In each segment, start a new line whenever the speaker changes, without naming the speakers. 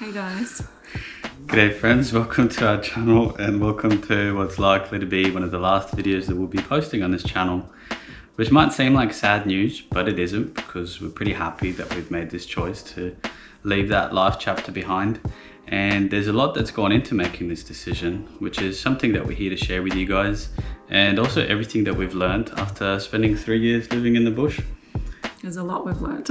Hey guys.
G'day friends, welcome to our channel and welcome to what's likely to be one of the last videos that we'll be posting on this channel, which might seem like sad news, but it isn't, because we're pretty happy that we've made this choice to leave that life chapter behind. And there's a lot that's gone into making this decision, which is something that we're here to share with you guys, and also everything that we've learned after spending 3 years living in the bush.
There's a lot we've learned.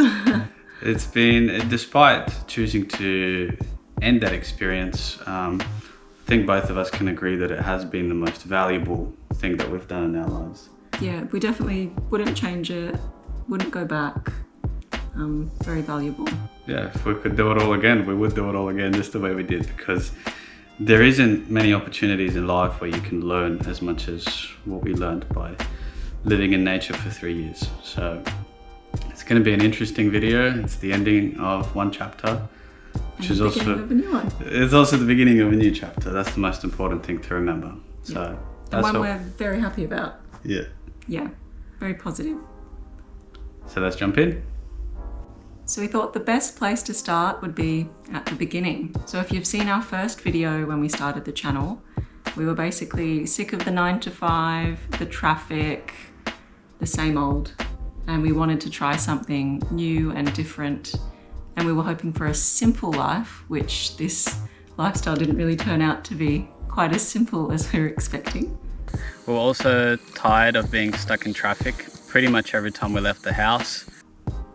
It's been, despite choosing to end that experience, I think both of us can agree that it has been the most valuable thing that we've done in our lives.
Yeah, we definitely wouldn't change it, wouldn't go back. Very valuable.
Yeah, if we could do it all again, we would do it all again just the way we did, because there isn't many opportunities in life where you can learn as much as what we learned by living in nature for 3 years. So it's going to be an interesting video. It's the ending of one chapter, which is also
of a new one.
It's also the beginning of a new chapter. That's the most important thing to remember. So
And
that's
one
what,
we're very happy about.
yeah.
Yeah, very positive.
So let's jump in.
So we thought the best place to start would be at the beginning. So if you've seen our first video when we started the channel, we were basically sick of the 9 to 5, the traffic, the same old, and we wanted to try something new and different. And we were hoping for a simple life, which this lifestyle didn't really turn out to be quite as simple as we were expecting.
We're also tired of being stuck in traffic pretty much every time we left the house.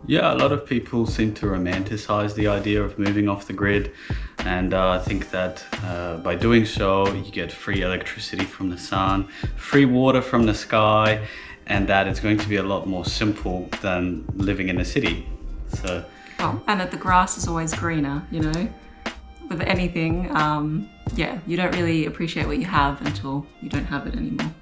Yeah, a lot of people seem to romanticize the idea of moving off the grid, and I think that by doing so you get free electricity from the sun, free water from the sky, and that it's going to be a lot more simple than living in a city. So,
Oh, and that the grass is always greener, you know? With anything, yeah, you don't really appreciate what you have until you don't have it anymore.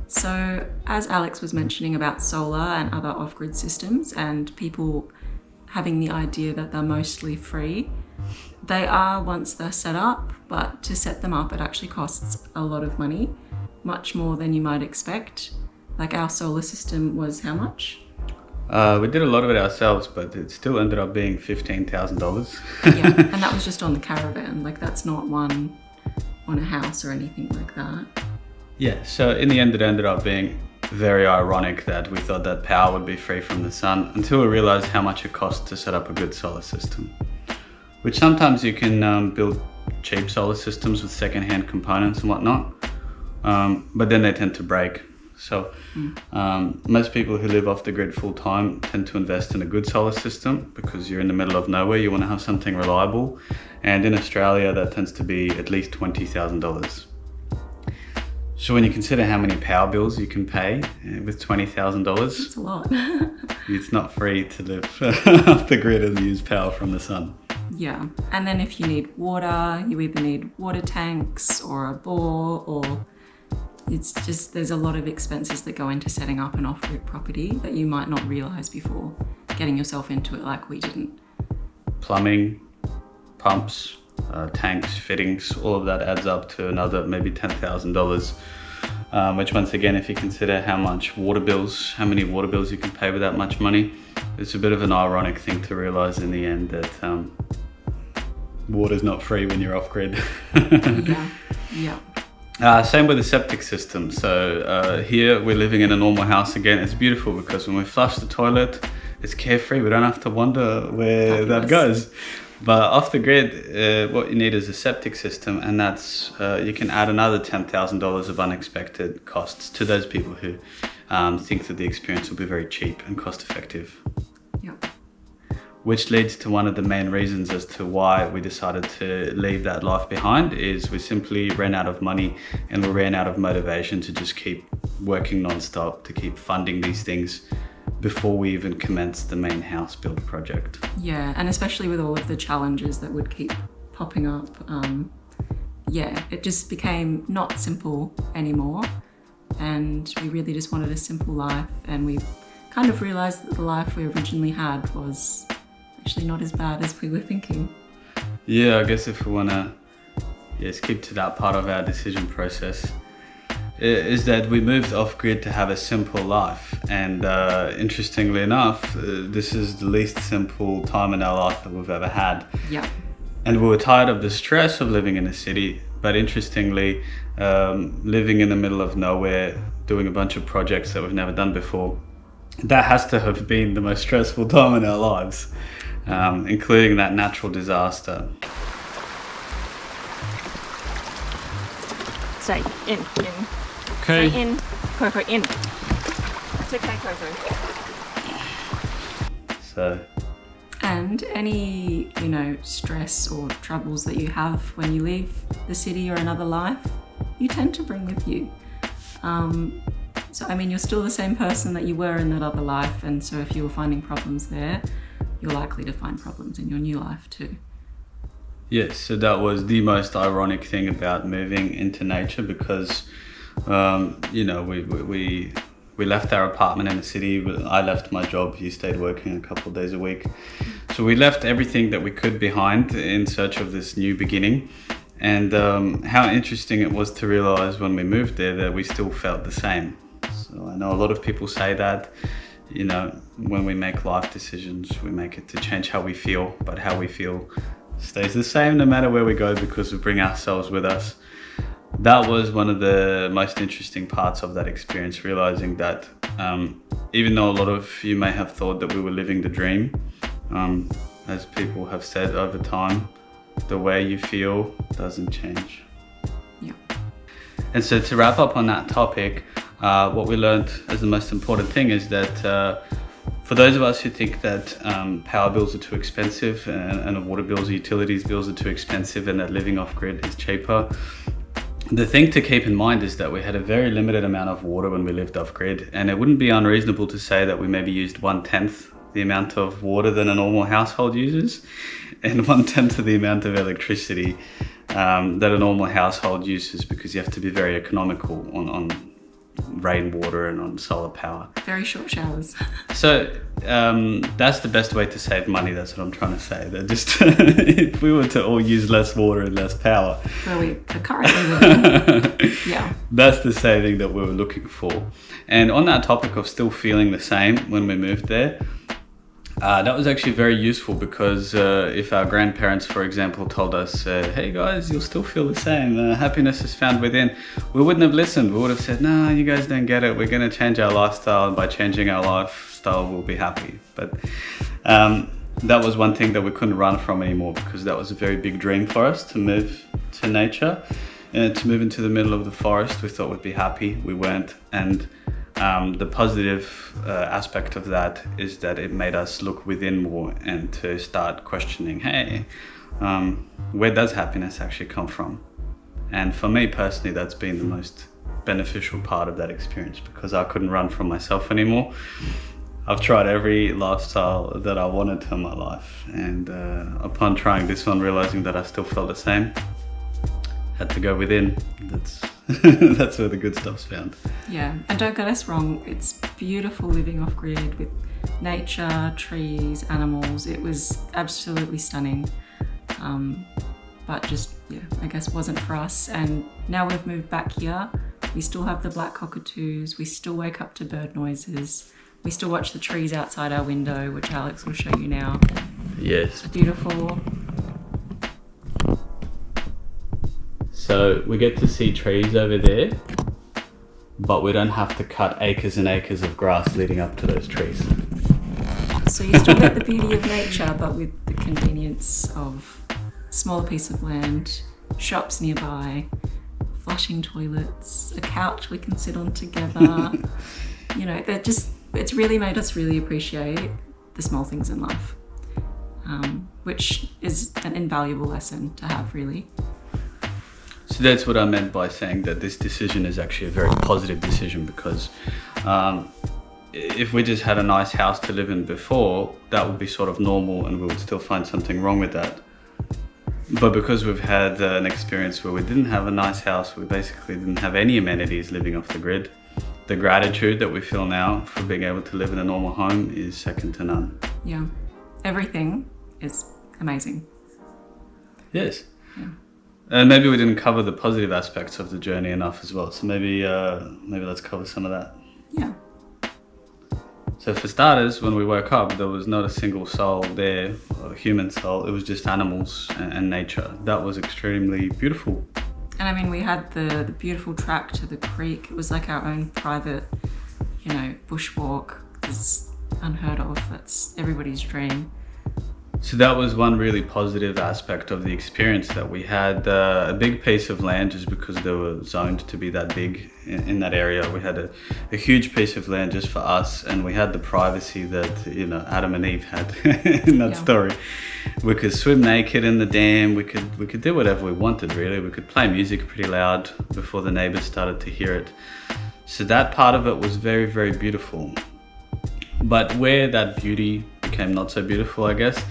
So, as Alex was mentioning about solar and other off-grid systems and people having the idea that they're mostly free, they are once they're set up, but to set them up it actually costs a lot of money, much more than you might expect. Like our solar system was how much?
we did a lot of it ourselves, but it still ended up being $15,000.
Yeah, and that was just on the caravan. Like that's not one on a house or anything like that.
Yeah, so in the end it ended up being very ironic that we thought that power would be free from the sun until we realized how much it costs to set up a good solar system. Which sometimes you can build cheap solar systems with second-hand components and whatnot, but then they tend to break. So most people who live off the grid full time tend to invest in a good solar system because you're in the middle of nowhere, you want to have something reliable. And in Australia that tends to be at least $20,000. So when you consider how many power bills you can pay with $20,000,
It's a lot.
it's not free to live off the grid and use power from the sun.
Yeah, and then if you need water, you either need water tanks or a bore, or it's just, there's a lot of expenses that go into setting up an off-grid property that you might not realise before getting yourself into it like we didn't.
Plumbing, pumps, tanks, fittings, all of that adds up to another maybe $10,000, which once again, if you consider how many water bills you can pay with that much money, it's a bit of an ironic thing to realize in the end that water's not free when you're off grid.
Yeah.
Same with the septic system. So here we're living in a normal house again. It's beautiful because when we flush the toilet, it's carefree. We don't have to wonder where that goes. But off the grid, what you need is a septic system, and that's you can add another $10,000 of unexpected costs to those people who think that the experience will be very cheap and cost effective.
Yep.
Which leads to one of the main reasons as to why we decided to leave that life behind is we simply ran out of money and we ran out of motivation to just keep working non-stop, to keep funding these things before we even commenced the main house build project.
Yeah, and especially with all of the challenges that would keep popping up, yeah, it just became not simple anymore, and we really just wanted a simple life, and we kind of realised that the life we originally had was actually not as bad as we were thinking.
Yeah, I guess if we want to skip to that part of our decision process, is that we moved off-grid to have a simple life, and interestingly enough, this is the least simple time in our life that we've ever had.
Yeah.
And we were tired of the stress of living in a city, but interestingly, living in the middle of nowhere, doing a bunch of projects that we've never done before, that has to have been the most stressful time in our lives, including that natural disaster.
Say in.
Okay.
Say in. Coco, in. It's okay, Coco.
So.
And any, stress or troubles that you have when you leave the city or another life, you tend to bring with you. You're still the same person that you were in that other life, and so if you were finding problems there, you're likely to find problems in your new life too.
Yes, so that was the most ironic thing about moving into nature, because, we left our apartment in the city. I left my job. You stayed working a couple of days a week. So we left everything that we could behind in search of this new beginning. And how interesting it was to realize when we moved there that we still felt the same. So I know a lot of people say that, when we make life decisions, we make it to change how we feel, but how we feel stays the same no matter where we go, because we bring ourselves with us. That was one of the most interesting parts of that experience, realizing that even though a lot of you may have thought that we were living the dream, as people have said over time, the way you feel doesn't change.
Yeah.
And so to wrap up on that topic, what we learned as the most important thing is that for those of us who think that power bills are too expensive and water bills or utilities bills are too expensive and that living off grid is cheaper, the thing to keep in mind is that we had a very limited amount of water when we lived off grid, and it wouldn't be unreasonable to say that we maybe used 1/10 the amount of water than a normal household uses, and 1/10 of the amount of electricity that a normal household uses, because you have to be very economical on rainwater and on solar power.
Very short showers.
So that's the best way to save money. That's what I'm trying to say. That just if we were to all use less water and less power,
well, we are currently living. Yeah.
That's the saving that we were looking for. And on that topic of still feeling the same when we moved there, that was actually very useful, because if our grandparents, for example, told us, hey guys, you'll still feel the same, happiness is found within, we wouldn't have listened. We would have said, no, you guys don't get it. We're going to change our lifestyle, and by changing our lifestyle, we'll be happy. But that was one thing that we couldn't run from anymore, because that was a very big dream for us, to move to nature, to move into the middle of the forest. We thought we'd be happy. We weren't. And the positive aspect of that is that it made us look within more and to start questioning, hey, where does happiness actually come from? And for me personally, that's been the most beneficial part of that experience, because I couldn't run from myself anymore. I've tried every lifestyle that I wanted to in my life, and upon trying this one, realizing that I still felt the same, had to go within. That's where the good stuff's found.
Yeah, and don't get us wrong, it's beautiful living off grid with nature, trees, animals. It was absolutely stunning, but just, I guess wasn't for us. And now we've moved back here, we still have the black cockatoos, we still wake up to bird noises, we still watch the trees outside our window, which Alex will show you now.
Yes.
It's beautiful.
So we get to see trees over there, but we don't have to cut acres and acres of grass leading up to those trees.
So you still get the beauty of nature, but with the convenience of a smaller piece of land, shops nearby, flushing toilets, a couch we can sit on together. It's really made us really appreciate the small things in life, which is an invaluable lesson to have, really.
So that's what I meant by saying that this decision is actually a very positive decision, because if we just had a nice house to live in before, that would be sort of normal and we would still find something wrong with that. But because we've had an experience where we didn't have a nice house, we basically didn't have any amenities living off the grid, the gratitude that we feel now for being able to live in a normal home is second to none.
Yeah, everything is amazing.
Yes.
Yeah.
And maybe we didn't cover the positive aspects of the journey enough as well. So maybe let's cover some of that.
Yeah.
So for starters, when we woke up, there was not a single soul there, a human soul. It was just animals and nature. That was extremely beautiful.
And I mean, we had the beautiful track to the creek. It was like our own private, bushwalk. It's unheard of. That's everybody's dream.
So that was one really positive aspect of the experience, that we had a big piece of land just because they were zoned to be that big in that area. We had a huge piece of land just for us, and we had the privacy that Adam and Eve had in that story. We could swim naked in the dam. We could do whatever we wanted, really. We could play music pretty loud before the neighbors started to hear it. So that part of it was very, very beautiful. But where that beauty became not so beautiful, I guess,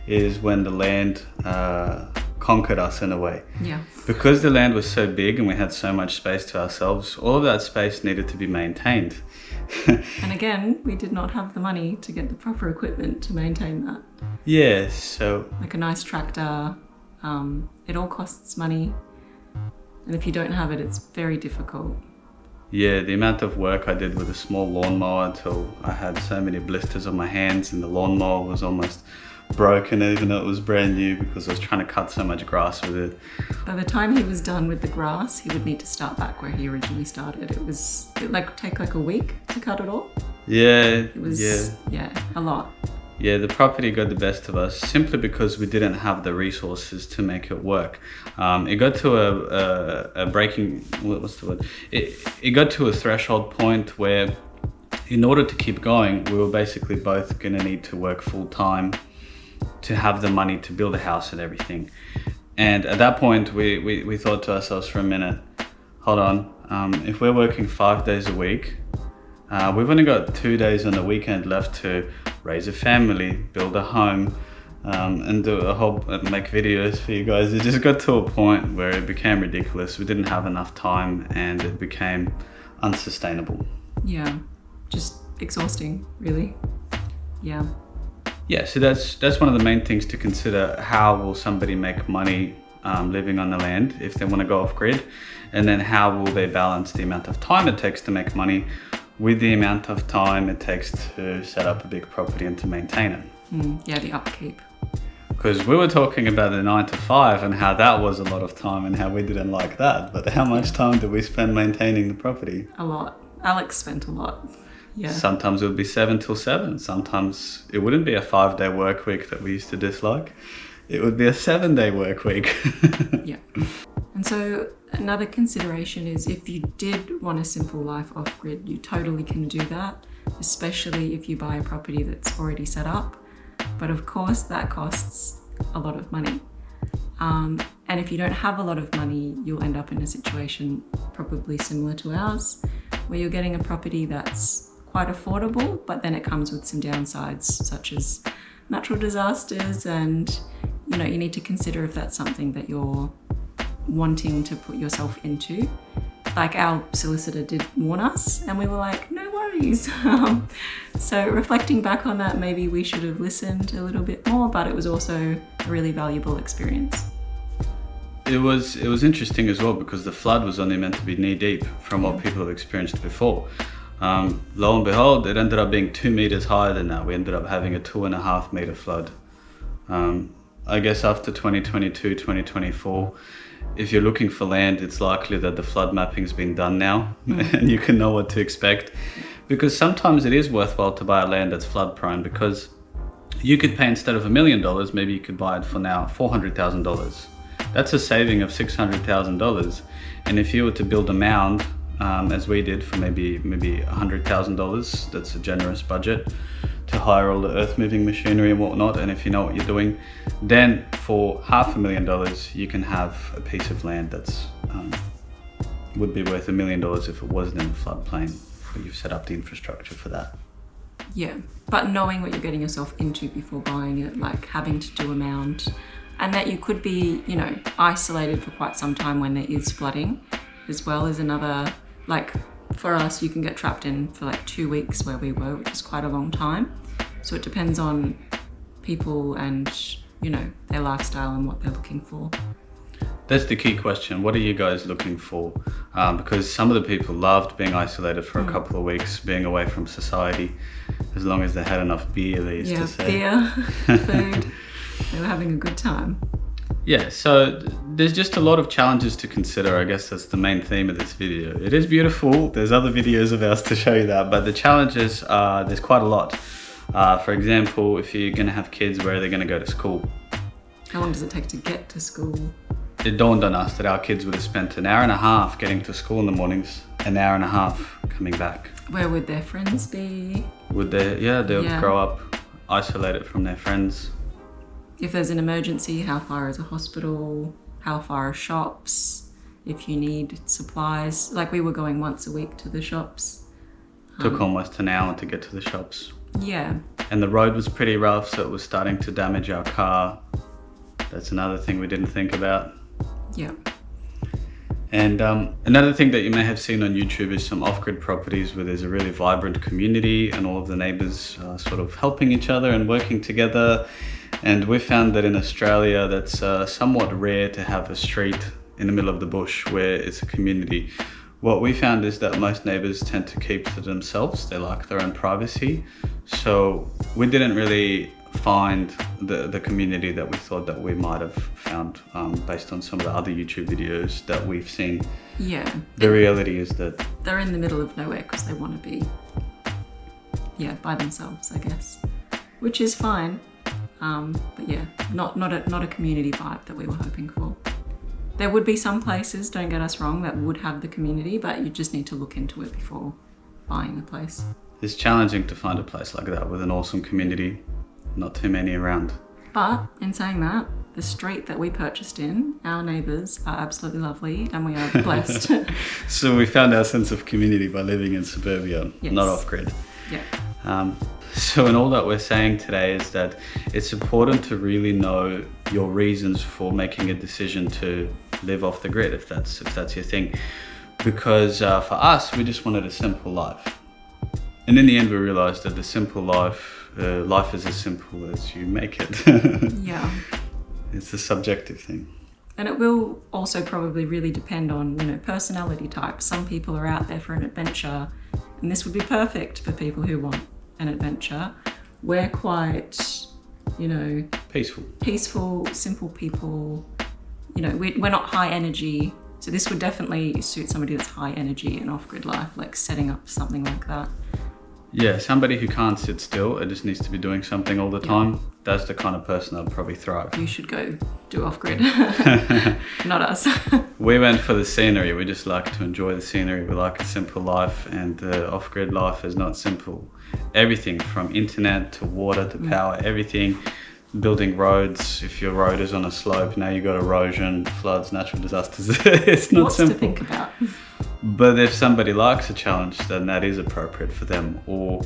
is when the land conquered us in a way.
Yeah.
Because the land was so big and we had so much space to ourselves, all of that space needed to be maintained.
And again, we did not have the money to get the proper equipment to maintain that.
Yeah, so...
Like a nice tractor, it all costs money. And if you don't have it, it's very difficult.
Yeah, the amount of work I did with a small lawnmower until I had so many blisters on my hands and the lawnmower was almost broken even though it was brand new because I was trying to cut so much grass with it.
By the time he was done with the grass, he would need to start back where he originally started. It take like a week to cut it all.
Yeah,
it was a lot.
Yeah, the property got the best of us simply because we didn't have the resources to make it work. It got to a breaking, what's the word? It got to a threshold point where in order to keep going, we were basically both going to need to work full time to have the money to build a house and everything. And at that point, we thought to ourselves for a minute, hold on, if we're working 5 days a week, we've only got 2 days on the weekend left to raise a family, build a home, and make videos for you guys. It just got to a point where it became ridiculous. We didn't have enough time and it became unsustainable.
Yeah, just exhausting, really. Yeah.
Yeah, so that's one of the main things to consider. How will somebody make money living on the land if they want to go off grid? And then how will they balance the amount of time it takes to make money with the amount of time it takes to set up a big property and to maintain it?
Yeah, the upkeep.
Because we were talking about the 9 to 5 and how that was a lot of time and how we didn't like that. But how much time did we spend maintaining the property?
A lot. Alex spent a lot. Yeah.
Sometimes it would be 7 till 7. Sometimes it wouldn't be a 5-day work week that we used to dislike. It would be a 7-day work week.
Yeah. And so another consideration is if you did want a simple life off grid, you totally can do that, especially if you buy a property that's already set up. But of course that costs a lot of money. And if you don't have a lot of money, you'll end up in a situation probably similar to ours, where you're getting a property that's quite affordable, but then it comes with some downsides such as natural disasters, and you need to consider if that's something that you're wanting to put yourself into. Like our solicitor did warn us and we were like, no worries. So reflecting back on that, maybe we should have listened a little bit more, but it was also a really valuable experience.
It was interesting as well because the flood was only meant to be knee deep from what people have experienced before. Lo and behold, it ended up being 2 meters higher than that. We ended up having a 2.5 meter flood. I guess after 2022, 2024, if you're looking for land, it's likely that the flood mapping's been done now and you can know what to expect. Because sometimes it is worthwhile to buy a land that's flood prone, because you could pay, instead of $1 million, maybe you could buy it for now $400,000. That's a saving of $600,000. And if you were to build a mound, as we did for maybe $100,000, that's a generous budget, to hire all the earth moving machinery and whatnot, and if you know what you're doing, then for $500,000 you can have a piece of land that's would be worth $1 million if it wasn't in the floodplain, but you've set up the infrastructure for that.
Yeah, but knowing what you're getting yourself into before buying it, like having to do a mound, and that you could be, isolated for quite some time when there is flooding, as well as another, like for us, you can get trapped in for like 2 weeks where we were, which is quite a long time. So it depends on people and, their lifestyle and what they're looking for.
That's the key question. What are you guys looking for? Because some of the people loved being isolated for a couple of weeks, being away from society. as long as they had enough beer, they used to say.
Beer, food. They were having a good time.
Yeah, so there's just a lot of challenges to consider. I guess that's the main theme of this video. It is beautiful. There's other videos of ours to show you that, but the challenges, there's quite a lot. For example, if you're going to have kids, where are they going to go to school?
How long does it take to get to school?
It dawned on us that our kids would have spent an hour and a half getting to school in the mornings, an hour and a half coming back.
Where would their friends be?
They'll grow up isolated from their friends.
If there's an emergency, how far is a hospital? How far are shops? If you need supplies, like we were going once a week to the shops.
Took almost an hour to get to the shops.
Yeah.
And the road was pretty rough, so it was starting to damage our car. That's another thing we didn't think about.
Yeah.
And another thing that you may have seen on YouTube is some off-grid properties where there's a really vibrant community and all of the neighbours are sort of helping each other and working together. And we found that in Australia, that's somewhat rare to have a street in the middle of the bush where it's a community. What we found is that most neighbours tend to keep to themselves. They like their own privacy. So we didn't really find the community that we thought that we might have found based on some of the other YouTube videos that we've seen.
Yeah.
The reality is that
they're in the middle of nowhere because they want to be, by themselves, I guess, which is fine. But yeah, not a community vibe that we were hoping for. There would be some places, don't get us wrong, that would have the community, but you just need to look into it before buying a place.
It's challenging to find a place like that with an awesome community. Not too many around.
But in saying that, the street that we purchased in, our neighbours are absolutely lovely and we are blessed.
So we found our sense of community by living in suburbia,
yes.
Not off-grid.
Yeah.
So in all that we're saying today is that it's important to really know your reasons for making a decision to live off the grid, if that's your thing. Because for us, we just wanted a simple life. And in the end, we realized that the simple life is as simple as you make it.
Yeah.
It's a subjective thing.
And it will also probably really depend on, personality type. Some people are out there for an adventure, and this would be perfect for people who want an adventure. We're quite, peaceful, simple people. We're not high energy. So this would definitely suit somebody that's high energy and off-grid life, like setting up something like that.
Yeah, somebody who can't sit still, it just needs to be doing something all the time. That's the kind of person that'll probably thrive.
You should go do off-grid, not us.
We went for the scenery. We just like to enjoy the scenery. We like a simple life, and off-grid life is not simple. Everything from internet to water to power, everything. Building roads, if your road is on a slope, now you've got erosion, floods, natural disasters. It's not simple.
Lots to think about.
But if somebody likes a challenge, then that is appropriate for them. Or,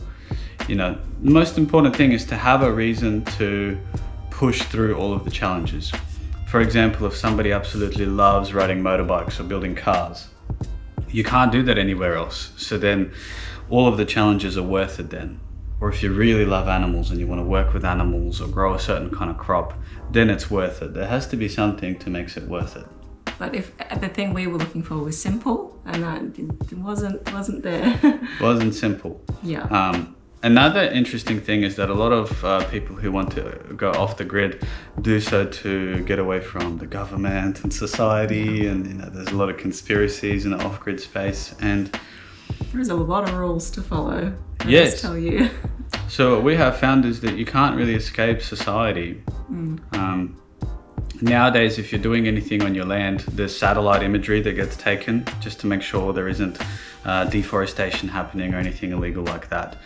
the most important thing is to have a reason to push through all of the challenges. For example, if somebody absolutely loves riding motorbikes or building cars, you can't do that anywhere else. So then all of the challenges are worth it then. Or if you really love animals and you want to work with animals or grow a certain kind of crop, then it's worth it. There has to be something to make it worth it.
But if the thing we were looking for was simple, and that wasn't there.
Wasn't simple.
Yeah.
Another interesting thing is that a lot of people who want to go off the grid do so to get away from the government and society, and there's a lot of conspiracies in the off-grid space, and
there's a lot of rules to follow.
Yes.
Just tell you.
So what we have found is that you can't really escape society. Nowadays, if you're doing anything on your land, there's satellite imagery that gets taken just to make sure there isn't deforestation happening or anything illegal like that.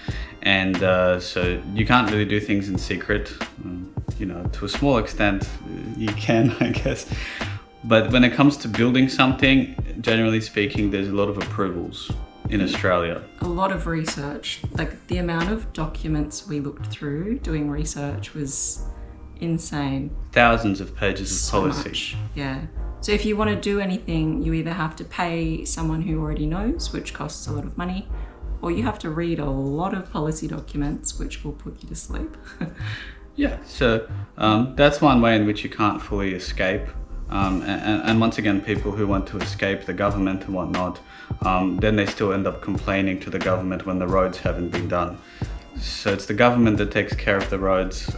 And so you can't really do things in secret. To a small extent, you can, I guess. But when it comes to building something, generally speaking, there's a lot of approvals in Australia.
A lot of research. Like the amount of documents we looked through doing research was insane.
Thousands of pages of
So
policy.
much. Yeah. So if you want to do anything, you either have to pay someone who already knows, which costs a lot of money, or you have to read a lot of policy documents, which will put you to sleep.
Yeah, so that's one way in which you can't fully escape. And once again, people who want to escape the government and whatnot, then they still end up complaining to the government when the roads haven't been done. So it's the government that takes care of the roads.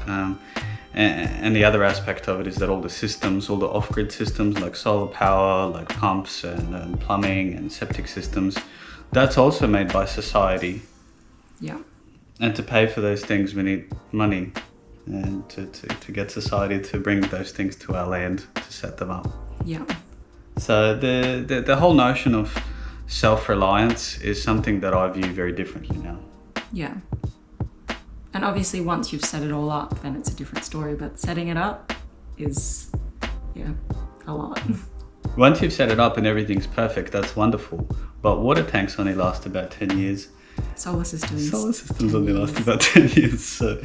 And the other aspect of it is that all the systems, all the off-grid systems like solar power, like pumps and plumbing and septic systems, that's also made by society.
Yeah.
And to pay for those things, we need money, and to get society to bring those things to our land to set them up.
Yeah.
So the whole notion of self-reliance is something that I view very differently now.
Yeah. And obviously once you've set it all up, then it's a different story, but setting it up is, a lot.
Once you've set it up and everything's perfect, that's wonderful. But water tanks only last about 10 years.
Solar systems
only last about 10 years. So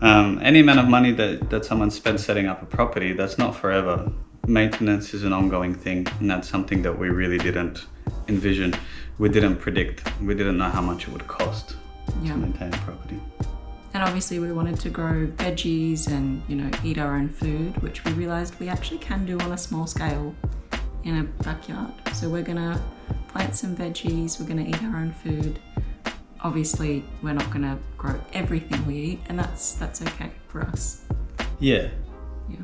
any amount of money that someone spends setting up a property, that's not forever. Maintenance is an ongoing thing, and that's something that we really didn't envision. We didn't predict. We didn't know how much it would cost to maintain a property.
And obviously we wanted to grow veggies and, eat our own food, which we realized we actually can do on a small scale in a backyard. So we're gonna plant some veggies, we're gonna eat our own food. Obviously we're not gonna grow everything we eat, and that's okay for us.
Yeah.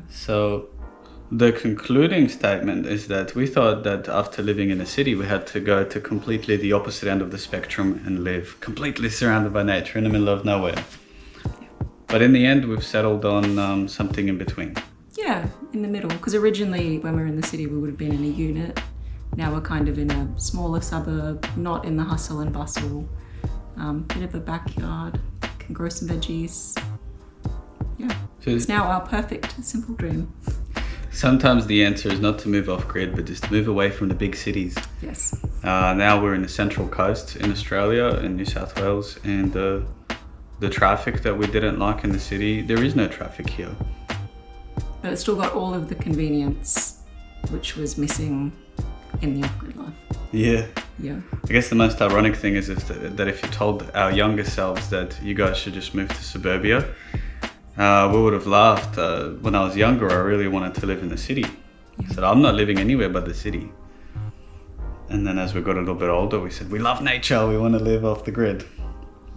So the concluding statement is that we thought that after living in a city, we had to go to completely the opposite end of the spectrum and live completely surrounded by nature in the middle of nowhere. But in the end, we've settled on something in between. Yeah,
in the middle. Because originally, when we were in the city, we would have been in a unit. Now we're kind of in a smaller suburb, not in the hustle and bustle. Bit of a backyard, can grow some veggies. Yeah, so it's now our perfect, simple dream.
Sometimes the answer is not to move off-grid, but just to move away from the big cities.
Yes.
Now we're in the Central Coast in Australia, in New South Wales, and the traffic that we didn't like in the city, there is no traffic here.
But it's still got all of the convenience, which was missing in the off-grid life.
Yeah.
Yeah.
I guess the most ironic thing is that if you told our younger selves that you guys should just move to suburbia, we would have laughed. When I was younger, I really wanted to live in the city. I said, I'm not living anywhere but the city. And then as we got a little bit older, we said, we love nature, we want to live off the grid.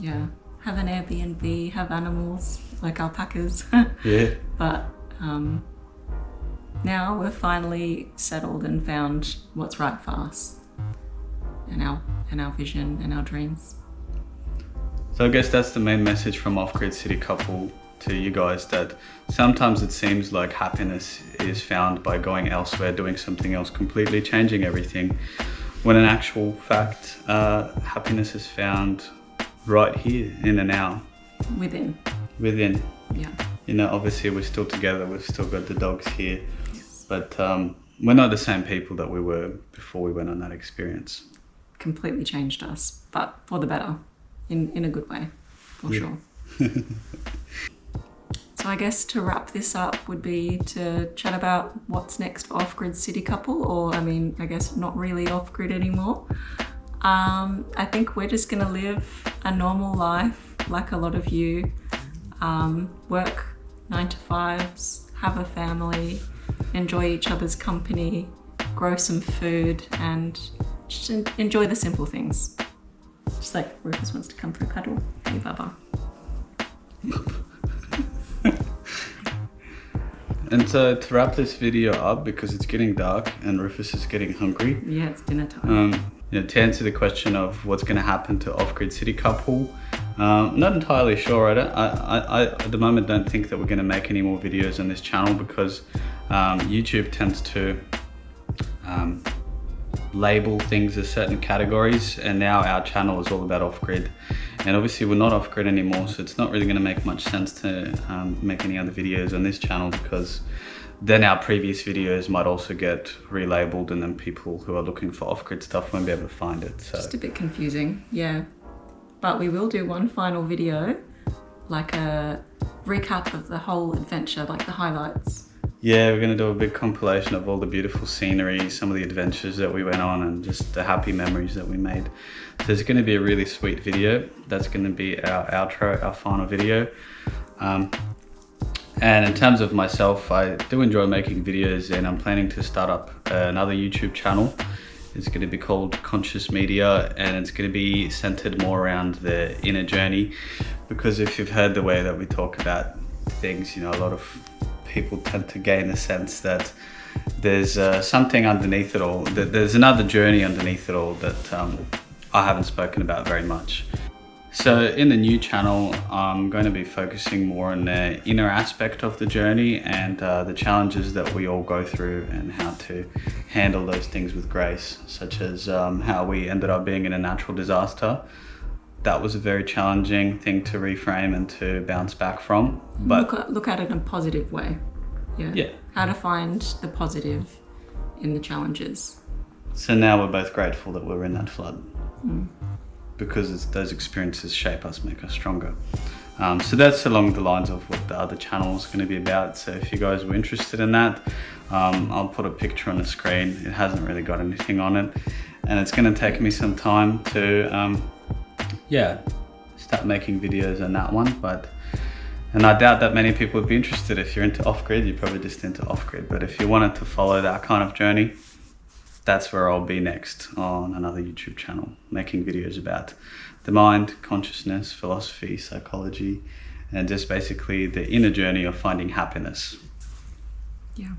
Yeah. Have an Airbnb, have animals like alpacas.
Yeah.
But now we're finally settled and found what's right for us and our vision and our dreams.
So I guess that's the main message from Off-Grid City Couple to you guys, that sometimes it seems like happiness is found by going elsewhere, doing something else, completely changing everything, when in actual fact, happiness is found right here in the now. Within. Yeah. Obviously we're still together, we've still got the dogs here. Yes. But we're not the same people that we were before we went on that experience.
Completely changed us, but for the better, in a good way, for sure. So I guess to wrap this up would be to chat about what's next for Off-Grid City Couple, or I guess not really off-grid anymore. I think we're just gonna live a normal life like a lot of you. Work 9 to 5s, have a family, enjoy each other's company, grow some food, and just enjoy the simple things. Just like Rufus wants to come for a cuddle. Hey, Baba.
And so to wrap this video up, because it's getting dark and Rufus is getting hungry.
Yeah, it's dinner time.
To answer the question of what's going to happen to Off-Grid City Couple, not entirely sure. I at the moment don't think that we're going to make any more videos on this channel, because YouTube tends to label things as certain categories, and now our channel is all about off-grid, and obviously we're not off-grid anymore, so it's not really going to make much sense to make any other videos on this channel, because then our previous videos might also get relabeled, and then people who are looking for off-grid stuff won't be able to find it. So
just a bit confusing, yeah. But we will do one final video, like a recap of the whole adventure, like the highlights.
Yeah, we're going to do a big compilation of all the beautiful scenery, some of the adventures that we went on, and just the happy memories that we made. So it's going to be a really sweet video. That's going to be our outro, our final video. And in terms of myself, I do enjoy making videos, and I'm planning to start up another YouTube channel. It's going to be called Conscious Media, and it's going to be centered more around the inner journey, because if you've heard the way that we talk about things, you know, a lot of people tend to gain the sense that there's something underneath it all, that there's another journey underneath it all that I haven't spoken about very much. So in the new channel, I'm going to be focusing more on the inner aspect of the journey and the challenges that we all go through and how to handle those things with grace, such as how we ended up being in a natural disaster. That was a very challenging thing to reframe and to bounce back from. But
look at it in a positive way.
Yeah.
How to find the positive in the challenges.
So now we're both grateful that we're in that flood. Because those experiences shape us, make us stronger. So that's along the lines of what the other channel is going to be about. So if you guys were interested in that, I'll put a picture on the screen. It hasn't really got anything on it. And it's going to take me some time to, start making videos on that one. And I doubt that many people would be interested. If you're into off-grid, you're probably just into off-grid. But if you wanted to follow that kind of journey, that's where I'll be next on another YouTube channel, making videos about the mind, consciousness, philosophy, psychology, and just basically the inner journey of finding happiness.
Yeah.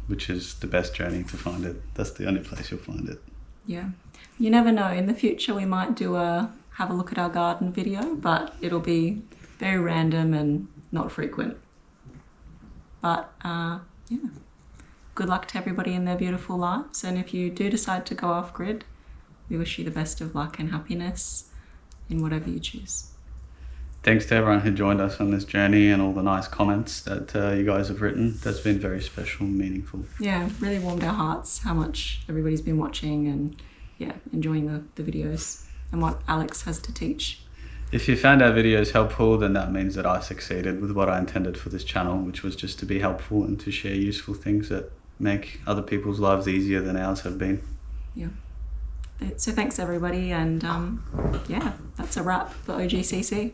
Which is the best journey to find it. That's the only place you'll find it.
Yeah. You never know. In the future, we might do have a look at our garden video, but it'll be very random and not frequent. But good luck to everybody in their beautiful lives. And if you do decide to go off grid, we wish you the best of luck and happiness in whatever you choose.
Thanks to everyone who joined us on this journey and all the nice comments that you guys have written. That's been very special and meaningful.
Yeah, really warmed our hearts how much everybody's been watching and enjoying the videos and what Alex has to teach.
If you found our videos helpful, then that means that I succeeded with what I intended for this channel, which was just to be helpful and to share useful things that make other people's lives easier than ours have been.
Yeah. So thanks everybody, and that's a wrap for OGCC.